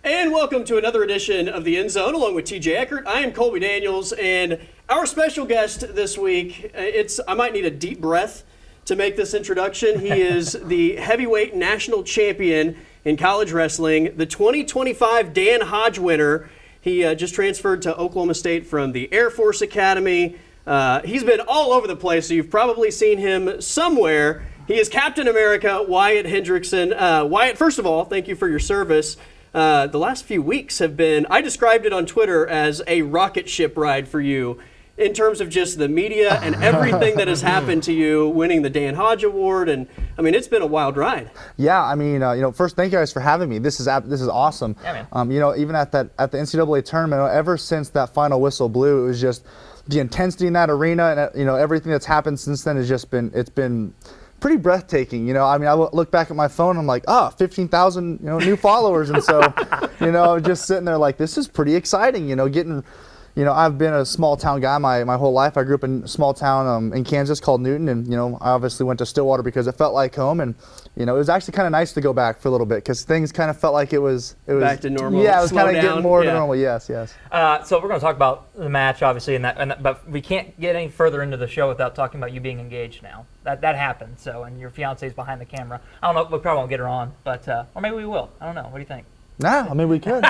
And welcome to another edition of the End Zone, along with TJ Eckert. I am Colby Daniels, and our special guest this week, I might need a deep breath to make this introduction. He is the heavyweight national champion in college wrestling, the 2025 Dan Hodge winner. He just transferred to Oklahoma State from the Air Force Academy. He's been all over the place, so you've probably seen him somewhere. He is Captain America, WYATT Hendrickson. WYATT, first of all, thank you for your service. The last few weeks have been, I described it on Twitter as a rocket ship ride for you in terms of just the media and everything that has happened to you, winning the Dan Hodge Award. And I mean, it's been a wild ride. Yeah, I mean, first, thank you guys for having me. This is awesome. Yeah, man. Even at the NCAA tournament, ever since that final whistle blew, it was just the intensity in that arena, and everything that's happened since then has just been pretty breathtaking. I mean, I look back at my phone, I'm like, 15,000 new followers, and so just sitting there like, this is pretty exciting. Getting I've been a small town guy my whole life. I grew up in a small town in Kansas called Newton, and I obviously went to Stillwater because it felt like home, and it was actually kind of nice to go back for a little bit because things kind of felt like it was back to normal. Yeah, it was kind of getting more to normal. Yes. So we're going to talk about the match, obviously, but we can't get any further into the show without talking about you being engaged now. That happened. So, and your fiance's behind the camera. I don't know. We probably won't get her on, but or maybe we will. I don't know. What do you think? Nah, I mean, we could.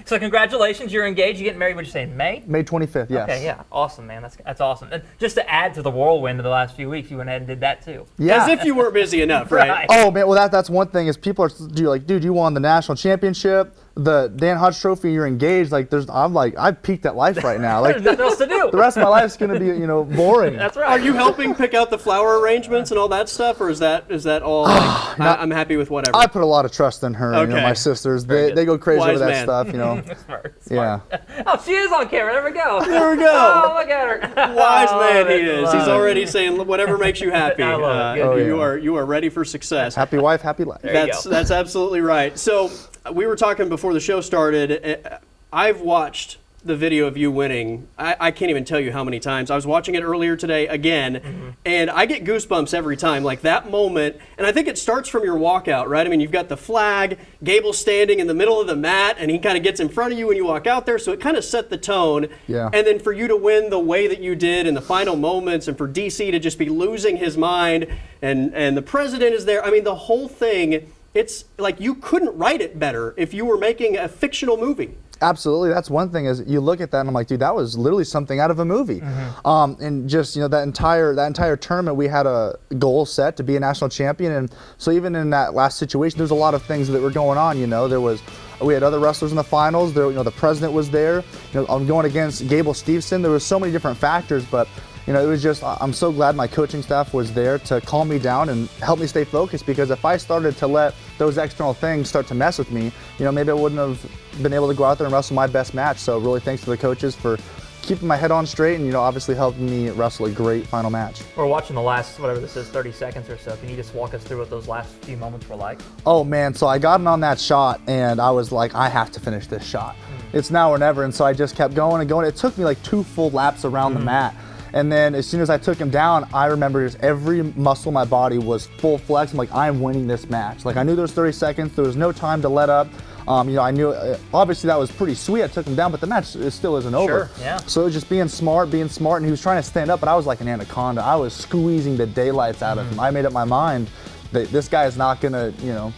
So congratulations, you're engaged. You getting married, what'd you say, in May? May 25th, yes. Okay, yeah. Awesome, man. That's awesome. And just to add to the whirlwind of the last few weeks, you went ahead and did that too. Yeah. As if you weren't busy enough, right? Oh, man, well, that's one thing is people are dude, you won the national championship, the Dan Hodge Trophy, you're engaged. Like, I've peaked at life right now. Like, there's nothing else to do. The rest of my life's going to be, boring. That's right. Are you helping pick out the flower arrangements and all that stuff, or is that all like, I'm happy with whatever? I put a lot of trust in her, Okay. my sisters. They go crazy Wise over that man. stuff, Smart. Yeah. Oh, she is on camera. There we go. There we go. Oh, look at her. Wise Oh, man he I is. love He's it. already saying whatever makes you happy. I love it. You are ready for success. Happy wife, happy life. There you go. That's absolutely right. So we were talking before the show started. I've watched the video of you winning. I can't even tell you how many times. I was watching it earlier today again, and I get goosebumps every time. Like that moment, and I think it starts from your walkout, right? I mean, you've got the flag, Gable's standing in the middle of the mat, and he kind of gets in front of you when you walk out there, so it kind of set the tone. Yeah. And then for you to win the way that you did in the final moments, and for DC to just be losing his mind, and the president is there. I mean, the whole thing, it's like you couldn't write it better if you were making a fictional movie. Absolutely. That's one thing is you look at that and I'm like, dude, that was literally something out of a movie. And just, that entire tournament, we had a goal set to be a national champion. And so even in that last situation, there's a lot of things that were going on. We had other wrestlers in the finals. There, the president was there. I'm going against Gable Steveson. There was so many different factors, but it was just, I'm so glad my coaching staff was there to calm me down and help me stay focused, because if I started to let those external things start to mess with me, maybe I wouldn't have been able to go out there and wrestle my best match. So really thanks to the coaches for keeping my head on straight and, obviously helping me wrestle a great final match. We're watching the last, whatever this is, 30 seconds or so. Can you just walk us through what those last few moments were like? Oh man, so I got in on that shot and I was like, I have to finish this shot. It's now or never, and so I just kept going and going. It took me like 2 full laps around the mat. And then as soon as I took him down, I remember just every muscle in my body was full flex. I'm like, I'm winning this match. Like I knew there was 30 seconds. There was no time to let up. I knew, obviously that was pretty sweet. I took him down, but the match still isn't over. Sure, yeah. So it was just being smart, and he was trying to stand up, but I was like an anaconda. I was squeezing the daylights out of him. I made up my mind that this guy is not gonna,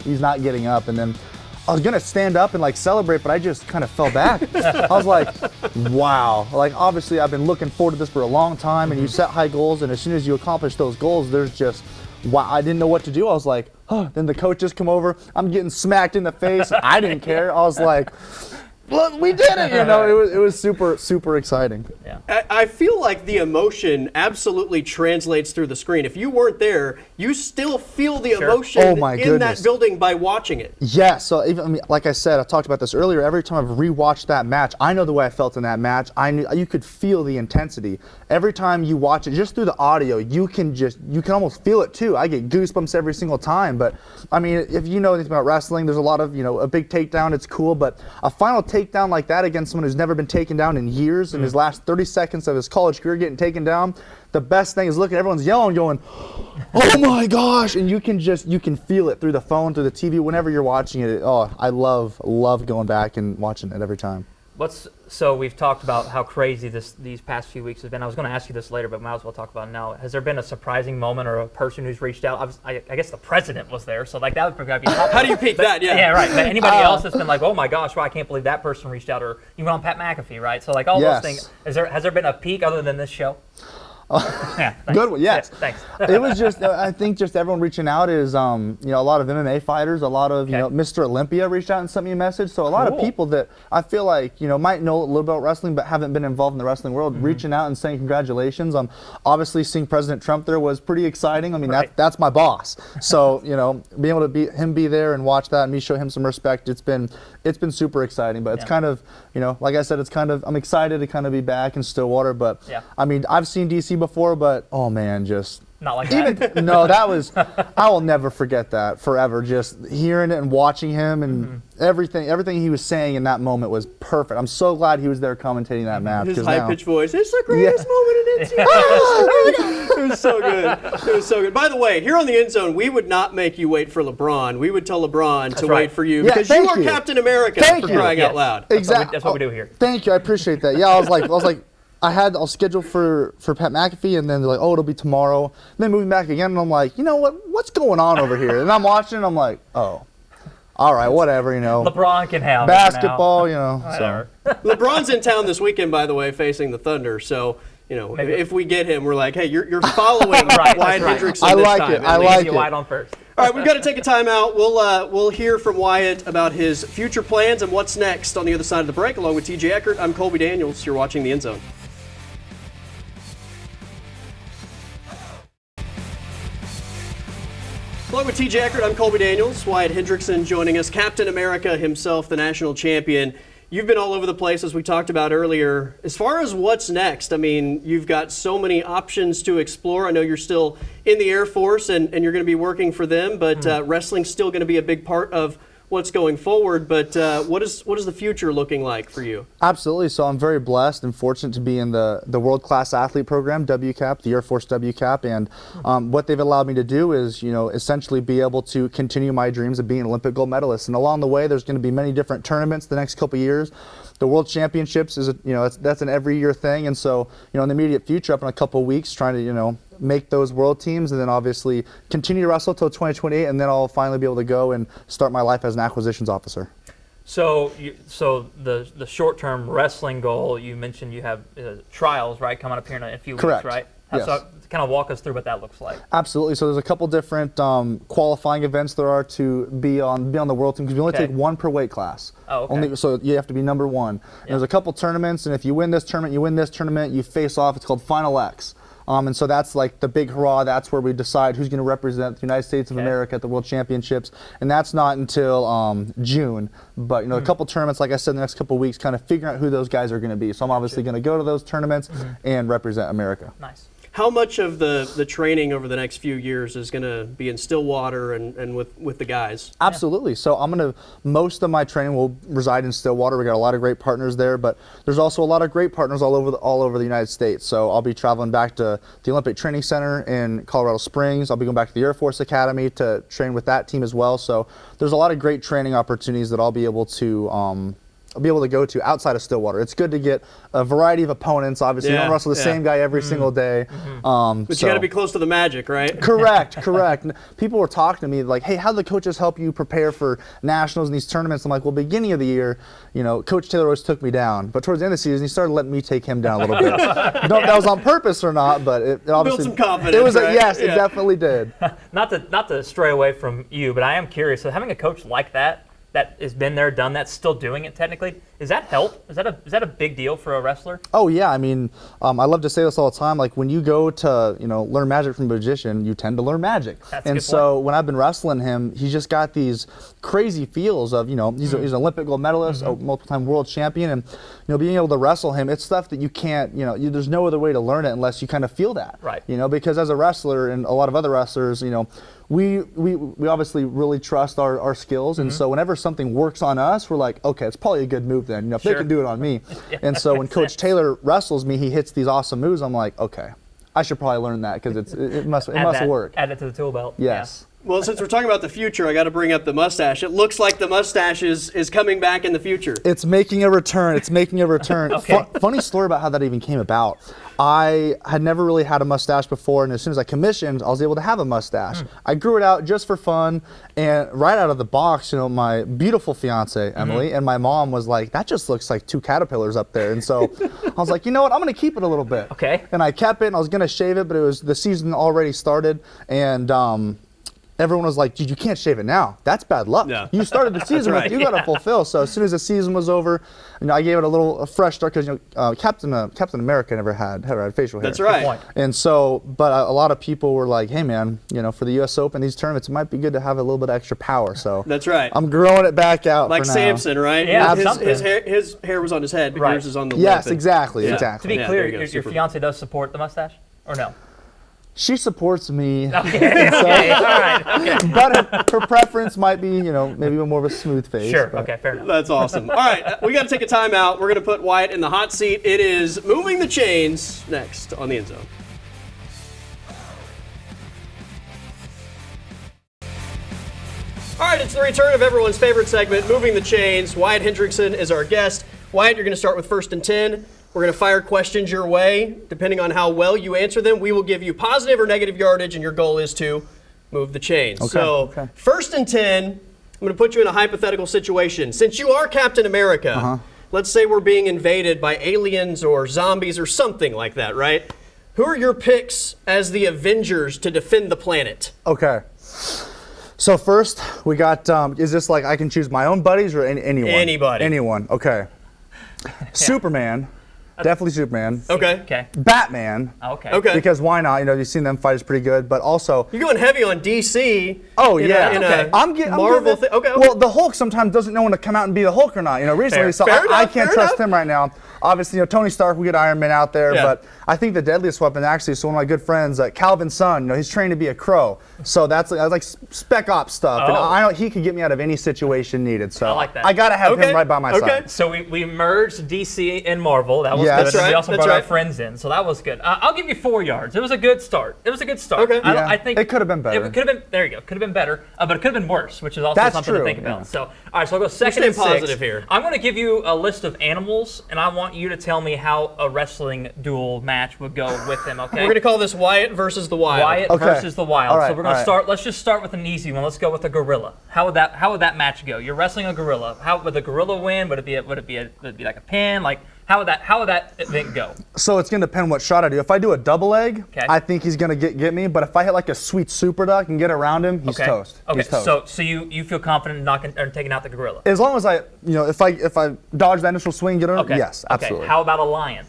he's not getting up. And then I was gonna stand up and like celebrate, but I just kind of fell back. I was like, wow. Like obviously I've been looking forward to this for a long time, and you set high goals, and as soon as you accomplish those goals, there's just, wow, I didn't know what to do. I was like, oh, then the coaches come over, I'm getting smacked in the face. I didn't care. I was like, look, we did it, it was super, super exciting. Yeah. I feel like the emotion absolutely translates through the screen. If you weren't there, you still feel the emotion in that building by watching it. Yeah, so even like I said, I talked about this earlier, every time I've rewatched that match, I know the way I felt in that match. I knew you could feel the intensity. Every time you watch it, just through the audio, you can almost feel it too. I get goosebumps every single time, but I mean, if you know anything about wrestling, there's a lot of, a big takedown, it's cool, but a final takedown like that against someone who's never been taken down in years, in his last 30 seconds of his college career getting taken down, the best thing is looking, everyone's yelling, going, oh my gosh, and you can feel it through the phone, through the TV, whenever you're watching it. Oh, I love going back and watching it every time. So we've talked about how crazy these past few weeks have been. I was going to ask you this later, but might as well talk about it now. Has there been a surprising moment or a person who's reached out? I guess the president was there, so like that would probably be. How do you peak that? Yeah. Yeah, right. But anybody else that's been like, oh my gosh, well, I can't believe that person reached out, or you went on Pat McAfee, right? So like all those things. Has there been a peak other than this show? Yeah, good one. Yes. Yeah, thanks. It was just, I think, just everyone reaching out is, a lot of MMA fighters, a lot of, Mr. Olympia reached out and sent me a message. So a lot of people that I feel like, might know a little about wrestling but haven't been involved in the wrestling world, reaching out and saying congratulations. Obviously seeing President Trump there was pretty exciting. I mean, that's my boss. So, being able to be there and watch that and me show him some respect, it's been super exciting. But it's kind of, like I said, I'm excited to kind of be back in Stillwater. But I mean, I've seen DC before, but oh man, just not like that. No, that was, I will never forget that forever. Just hearing it and watching him and everything he was saying in that moment was perfect. I'm so glad he was there commentating that match. His high-pitched voice, it's the greatest moment in NCAA. It was so good. It was so good. By the way, here on the End Zone, we would not make you wait for LeBron. We would tell LeBron to wait for you because you are Captain America for crying out loud. Exactly. That's what we do here. Thank you. I appreciate that. Yeah, I was like. I'll schedule for Pat McAfee, and then they're like, oh, it'll be tomorrow. And then moving back again, and I'm like, you know what's going on over here? And I'm watching, and I'm like, oh, all right, whatever, LeBron can have basketball, So. LeBron's in town this weekend, by the way, facing the Thunder. So, if we get him, we're like, hey, you're following Wyatt Hendrickson I this like time. it. I like it. Wyatt on first. All right, we've got to take a timeout. We'll hear from Wyatt about his future plans and what's next on the other side of the break. Along with TJ Eckert, I'm Colby Daniels. You're watching The End Zone. Along with TJ Eckert, I'm Colby Daniels. Wyatt Hendrickson joining us, Captain America himself, the national champion. You've been all over the place, as we talked about earlier. As far as what's next, I mean, you've got so many options to explore. I know you're still in the Air Force and you're going to be working for them, but wrestling's still going to be a big part of what's going forward. But what is the future looking like for you? Absolutely. So I'm very blessed and fortunate to be in the world-class athlete program, WCAP, the Air Force WCAP. And what they've allowed me to do is, essentially be able to continue my dreams of being an Olympic gold medalist. And along the way, there's going to be many different tournaments the next couple of years. The World Championships is, that's an every year thing. And so, in the immediate future, up in a couple of weeks, trying to, make those world teams, and then obviously continue to wrestle till 2028, and then I'll finally be able to go and start my life as an acquisitions officer. So, the short-term wrestling goal, you mentioned you have trials, right, coming up here in a few weeks, right? Yes. So kind of walk us through what that looks like. Absolutely. So there's a couple different qualifying events there are to be on the world team, because we only take one per weight class. Oh, okay. So you have to be number one. And there's a couple tournaments, and if you win this tournament, you face off. It's called Final X. And so that's like the big hurrah. That's where we decide who's going to represent the United States of America at the World Championships. And that's not until June. But, a couple tournaments, like I said, in the next couple of weeks, kind of figuring out who those guys are going to be. So I'm obviously going to go to those tournaments and represent America. Nice. How much of the training over the next few years is going to be in Stillwater and with the guys? Absolutely. So most of my training will reside in Stillwater. We got a lot of great partners there, but there's also a lot of great partners all over the United States. So I'll be traveling back to the Olympic Training Center in Colorado Springs. I'll be going back to the Air Force Academy to train with that team as well. So there's a lot of great training opportunities that I'll be able to go to outside of Stillwater. It's good to get a variety of opponents. Obviously, you don't wrestle the same guy every single day. But you got to be close to the magic, right? Correct. People were talking to me like, hey, how do the coaches help you prepare for nationals and these tournaments? I'm like, well, beginning of the year, Coach Taylor always took me down. But towards the end of the season, he started letting me take him down a little bit. I don't know if that was on purpose or not, but it obviously built some confidence. It was right? Yes, it definitely did. Not to stray away from you, but I am curious. So having a coach like that has been there, done that, still doing it technically, does that help? Is that a big deal for a wrestler? Oh yeah, I mean, I love to say this all the time. Like when you go to learn magic from a magician, you tend to learn magic. That's and a good so point. when I've been wrestling him, he's just got these crazy feels of he's an Olympic gold medalist, a multiple-time world champion, and being able to wrestle him, it's stuff that you can't there's no other way to learn it unless you kind of feel that. Right. Because as a wrestler and a lot of other wrestlers, we obviously really trust our skills, and so whenever something works on us, we're like, okay, it's probably a good move then. then. If they can do it on me. And so when Coach Taylor wrestles me, he hits these awesome moves. I'm like, okay, I should probably learn that because it must work. Add it to the tool belt. Yes. Well, since we're talking about the future, I got to bring up the mustache. It looks like the mustache is coming back in the future. It's making a return. It's making a return. Okay. Funny story about how that even came about. I had never really had a mustache before, and as soon as I commissioned, I was able to have a mustache. I grew it out just for fun, and right out of the box, my beautiful fiance, Emily, and my mom was like, that just looks like two caterpillars up there. And so I was like, you know what, I'm going to keep it a little bit. Okay. And I kept it, and I was going to shave it, but the season already started, and everyone was like, dude, you can't shave it now. That's bad luck. Yeah. You started the season, right, you got to fulfill. So as soon as the season was over, I gave it a fresh start because Captain America never had facial hair. That's right. And so, but a lot of people were like, hey man, for the U.S. Open, these tournaments, it might be good to have a little bit of extra power. So That's right. I'm growing it back out. Like for now. Samson, right? Yeah, his hair was on his head, but Right. yours is on the Yes, lip. exactly, Yeah. exactly. To be Yeah, clear, there you go. your Super. fiance does support the mustache, or no? She supports me, Okay. Okay. All right. Okay. but her preference might be, maybe more of a smooth face. Sure. but- Okay. Fair enough. That's awesome. All right, we got to take a timeout. We're going to put Wyatt in the hot seat. It is moving the chains next on the End Zone. All right, it's the return of everyone's favorite segment, Moving the Chains. Wyatt Hendrickson is our guest. Wyatt, you're going to start with first and 10. We're going to fire questions your way. Depending on how well you answer them, we will give you positive or negative yardage, and your goal is to move the chains. Okay. First and 10, I'm going to put you in a hypothetical situation. Since you are Captain America, let's say we're being invaded by aliens or zombies or something like that, right? Who are your picks as the Avengers to defend the planet? Okay. So first, we got, is this like I can choose my own buddies or anyone? Anybody. Anyone, okay. Superman, definitely Superman. Okay. Okay. Batman, Okay. Okay. because why not? You've seen them fight is pretty good, but also, You're going heavy on DC. oh in yeah, a- in a Okay. I'm getting Marvel thing. Okay. Well, the Hulk sometimes doesn't know when to come out and be the Hulk or not. Recently, Fair. so Fair I enough, can't fair trust enough. him right now. Obviously, Tony Stark, we get Iron Man out there, Yeah. but I think the deadliest weapon actually is one of my good friends, Calvin's son. He's trained to be a crow, so that's like spec ops stuff. And Oh. I know he could get me out of any situation needed. So I like that. I gotta have Okay. him right by my Okay. side. So we merged DC and Marvel. That was Yeah, good. that's And right, we also that's brought our right. friends in, so that was good. I'll give you 4 yards. It was a good start. Okay. Yeah, I think it could have been better. It could have been. There you go. Could have been better, but it could have been worse, which is also That's something to true, think about. yeah. So, all right. So I'll go second staying and 6. positive here. I'm going to give you a list of animals, and I want you to tell me how a wrestling duel match would go with them. Okay. We're going to call this Wyatt versus the Wild. Wyatt Okay. versus the Wild. All right, So we're going all to right. start. Let's just start with an easy one. Let's go with a gorilla. How would that match go? You're wrestling a gorilla. How would the gorilla win? Would it be like a pin? Like how would that event go? So it's gonna depend what shot I do. If I do a double leg, Okay. I think he's gonna get me. But if I hit like a sweet super duck and get around him, he's Okay. toast. Okay. He's toast. So you feel confident in knocking or taking out the gorilla? As long as I, if I dodge the initial swing, get him. Okay. Yes, absolutely. Okay. How about a lion?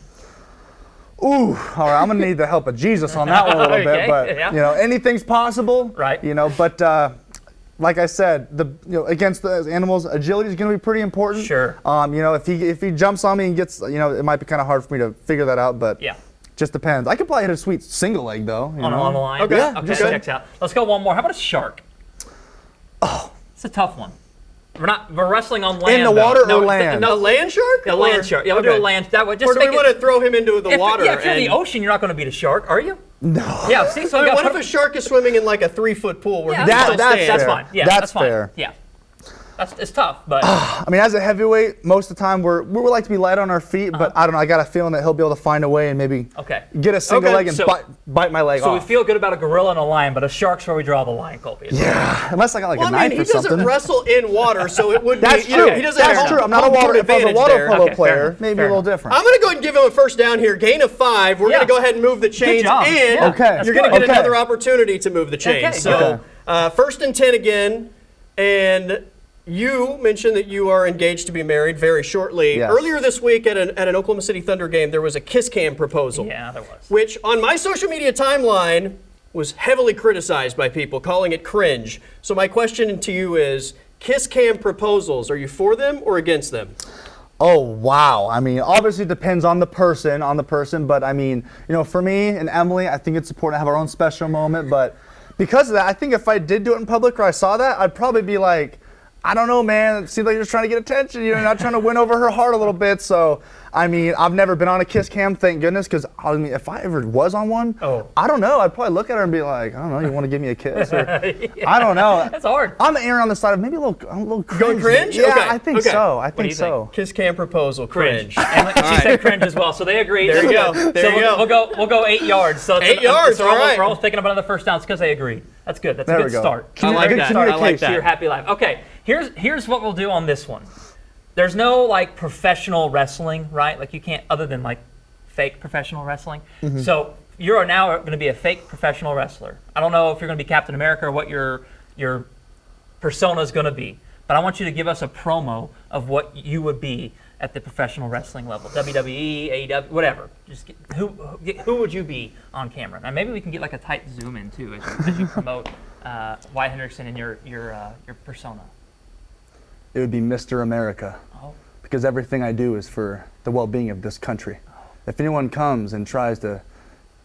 Ooh, all right. I'm gonna need the help of Jesus on that one a little Okay, bit, but yeah. anything's possible. Right. But like I said, against the animals, agility is gonna be pretty important. Sure. If he jumps on me and gets, it might be kind of hard for me to figure that out, but Yeah. just depends. I could probably hit a sweet single leg though. On the line. Okay. Yeah, Okay. just Checks out. Let's go one more. How about a shark? Oh, it's a tough one. We're wrestling on land. In the though. water No, or land? A land shark? A land shark. Yeah, we'll do Okay. a land. That would just Or do make we it. want to throw him into the if, water? Yeah, if you're in the and- ocean, you're not going to beat a shark, are you? No. Yeah. See, so I we mean, got what put if a shark is swimming in like a 3-foot pool where Yeah, he can That- still that's stand? That's fair. fine. Yeah, That's that's fine. fair. Yeah. It's tough, but I mean, as a heavyweight, most of the time we like to be light on our feet, but I don't know. I got a feeling that he'll be able to find a way and maybe okay. get a single Okay, leg and so- bite my leg So we off. feel good about a gorilla and a lion, but a shark's where we draw the line, Colby. Yeah, unless I got like Well, a I knife mean, he or something. doesn't wrestle in water, so it would That's be. true. He doesn't That's have true. I'm not a home water. court If I was a advantage water there. polo Okay, fair player, enough, maybe fair a little enough. different. I'm going to go ahead and give him a first down here. Gain of 5. We're Yeah. going to go ahead and move the chains, job. and Yeah, Okay. that's you're going to good. get Okay. another opportunity to move the chains. Okay, So, first and 10 again, and you mentioned that you are engaged to be married very shortly. Yes. Earlier this week at an Oklahoma City Thunder game, there was a kiss cam proposal. Yeah, there was. Which on my social media timeline was heavily criticized by people, calling it cringe. So my question to you is, kiss cam proposals, are you for them or against them? Oh wow! I mean, obviously it depends on the person, but I mean, for me and Emily, I think it's important to have our own special moment. But because of that, I think if I did do it in public or I saw that, I'd probably be like, I don't know, man. It seems like you're just trying to get attention. You're not trying to win over her heart a little bit. So, I mean, I've never been on a kiss cam, thank goodness, because I mean, if I ever was on one, I don't know. I'd probably look at her and be like, I don't know, you want to give me a kiss? Or, I don't know. That's hard. I'm erring on the side of maybe a little cringe. Going cringe? Yeah, Okay. I think so. I think so. Kiss cam proposal, cringe. And she said cringe as well, so they agreed. There you go. There you go. We'll go 8 yards. So 8 yards, so all right. We're almost picking up another first down because they agreed. That's good. That's a good start. I like that. I like To your that. happy life. Okay, here's what we'll do on this one. There's no like professional wrestling, right? Like you can't, other than like fake professional wrestling. So you are now going to be a fake professional wrestler. I don't know if you're going to be Captain America or what your persona is going to be, but I want you to give us a promo of what you would be at the professional wrestling level, WWE, AEW, whatever. Just who would you be on camera? Now maybe we can get like a tight zoom in too as you promote Wyatt Hendrickson and your persona. It would be Mr. America, because everything I do is for the well-being of this country. If anyone comes and tries to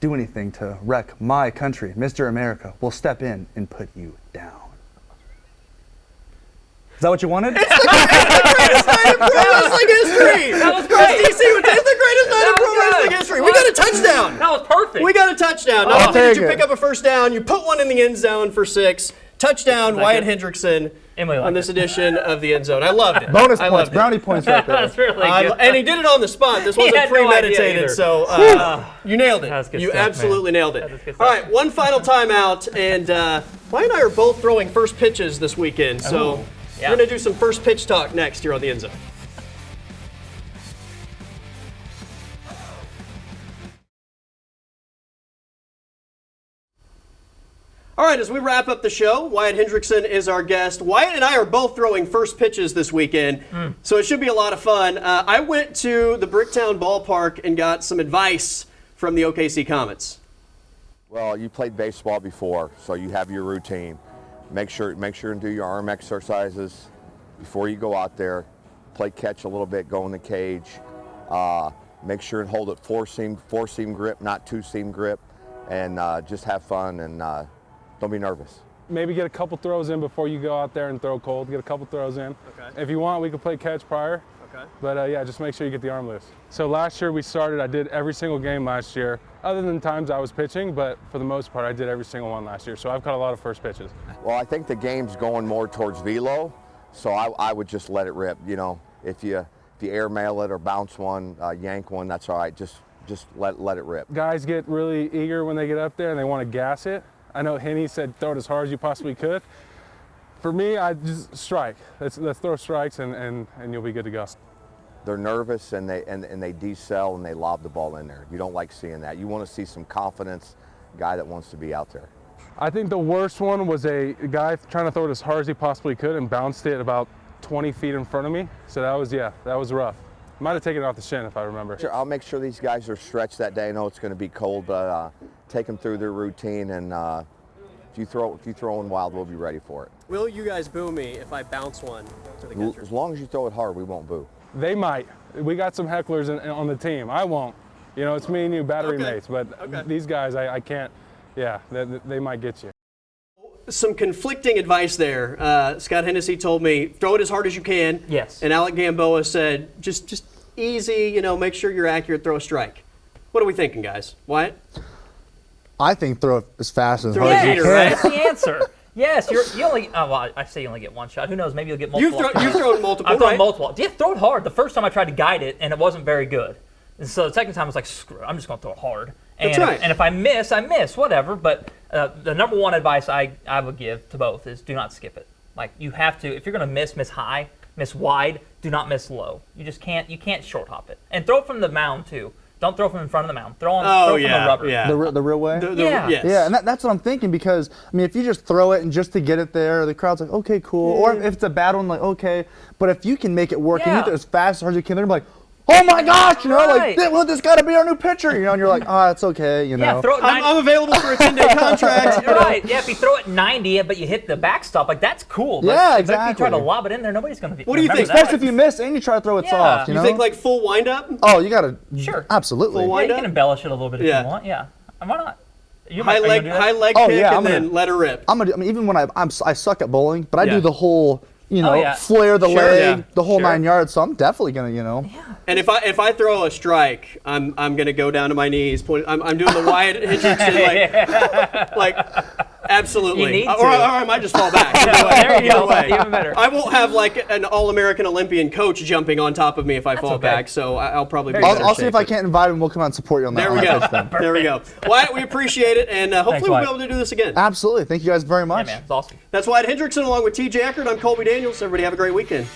do anything to wreck my country, Mr. America will step in and put you down. Is that what you wanted? It's the greatest night in pro wrestling history. That was great. DC, it's the greatest night in pro wrestling history. We got a touchdown. That was perfect. We got a touchdown. Not only did you pick up a first down, you put one in the end zone for 6. Touchdown, Wyatt Hendrickson on this edition of the End Zone. I loved it. Bonus points, brownie points right there. That's really good. And he did it on the spot. This wasn't had no idea premeditated, either. so you nailed That was it. good You stuff, absolutely nailed it. That was good All stuff. right, one final timeout, and Wyatt and I are both throwing first pitches this weekend, so yeah. we're going to do some first pitch talk next here on the End Zone. All right, as we wrap up the show, Wyatt Hendrickson is our guest. Wyatt and I are both throwing first pitches this weekend, so it should be a lot of fun. I went to the Bricktown Ballpark and got some advice from the OKC Comets. Well, you played baseball before, so you have your routine. Make sure and do your arm exercises before you go out there. Play catch a little bit, go in the cage. Make sure and hold it four seam grip, not 2-seam grip, and just have fun and don't be nervous. Maybe get a couple throws in before you go out there and throw cold. Get a couple throws in. Okay. If you want, we can play catch prior. Okay. But yeah, just make sure you get the arm loose. So last year we started, I did every single game last year, other than times I was pitching, but for the most part I did every single one last year. So I've caught a lot of first pitches. Well, I think the game's going more towards velo, so I would just let it rip. You know, if you airmail it or bounce one, yank one, that's all right. Just let it rip. Guys get really eager when they get up there and they want to gas it. I know Henny said throw it as hard as you possibly could. For me, I just strike. Let's throw strikes and you'll be good to go. They're nervous and they decel and they lob the ball in there. You don't like seeing that. You want to see some confidence, guy that wants to be out there. I think the worst one was a guy trying to throw it as hard as he possibly could and bounced it about 20 feet in front of me. So that was rough. Might have taken it off the shin if I remember. Sure, I'll make sure these guys are stretched that day. I know it's going to be cold, but take them through their routine, and if you throw in wild, we'll be ready for it. Will you guys boo me if I bounce one to the catcher? As long as you throw it hard, we won't boo. They might. We got some hecklers on the team. I won't. You know, it's me and you, battery Okay. mates. But these guys, I can't. Yeah, they might get you. Some conflicting advice there. Scott Hennessy told me, throw it as hard as you can. Yes. And Alec Gamboa said, just easy, make sure you're accurate, throw a strike. What are we thinking, guys? Wyatt? I think throw it as fast and as Throw hard it as you heater, can. right? That's the answer. Yes, you only. Well, I say you only get one shot. Who knows? Maybe you'll get multiple. You've thrown multiple, I've thrown right? multiple. Yeah, throw it hard. The first time I tried to guide it, and it wasn't very good. And so the second time I was like, screw it, I'm just going to throw it hard. And, That's right. And if I miss, I miss, whatever. But the number one advice I would give to both is do not skip it. Like you have to, if you're going to miss high, miss wide, do not miss low. You just can't. You can't short hop it. And throw it from the mound too. Don't throw from in front of the mound. Throw from the rubber. Yeah. The real way? Yeah. Yes. Yeah, and that's what I'm thinking, because, I mean, if you just throw it and just to get it there, the crowd's like, okay, cool. Or if it's a bad one, like, okay. But if you can make it work and you throw it as fast as hard as you can, they're like, oh my gosh, Right. like, well, this got to be our new pitcher, and you're like, oh, it's okay, Yeah, throw it 90. I'm available for a 10-day contract. Right. Yeah, if you throw it 90, but you hit the backstop, like that's cool. But, Yeah, But if exactly. you try to lob it in there, nobody's going to be. What do you think? Especially if you miss and you try to throw it Yeah. soft, you You know? think like full windup? Oh, you got to. Sure. Absolutely. Full Yeah, wind you up? can embellish it a little bit if Yeah. you want. Yeah. And why not? You High are you leg gonna do that? high leg Oh, kick yeah, and then let her rip. I mean, even when I suck at bowling, but I Yeah. do the whole flare the Sure, leg, yeah. the whole Sure. 9 yards. So I'm definitely gonna, And if I throw a strike, I'm gonna go down to my knees. I'm doing the Wyatt Hendrickson like absolutely. You need Or to. I might just fall back. Either way. There you Either go. way. Even better. I won't have like an All-American Olympian coach jumping on top of me if I fall okay. back. So I'll probably be. Very better I'll see shape, if I but- can't invite him. We'll come out and support you on that. There we on go. that pitch then. There we go. Wyatt, we appreciate it, and hopefully we'll be Wyatt. able to do this again. Absolutely. Thank you guys very Yeah, much. man, it's awesome. That's Wyatt Hendrickson along with TJ Eckert. I'm Colby Daniels. Everybody have a great weekend.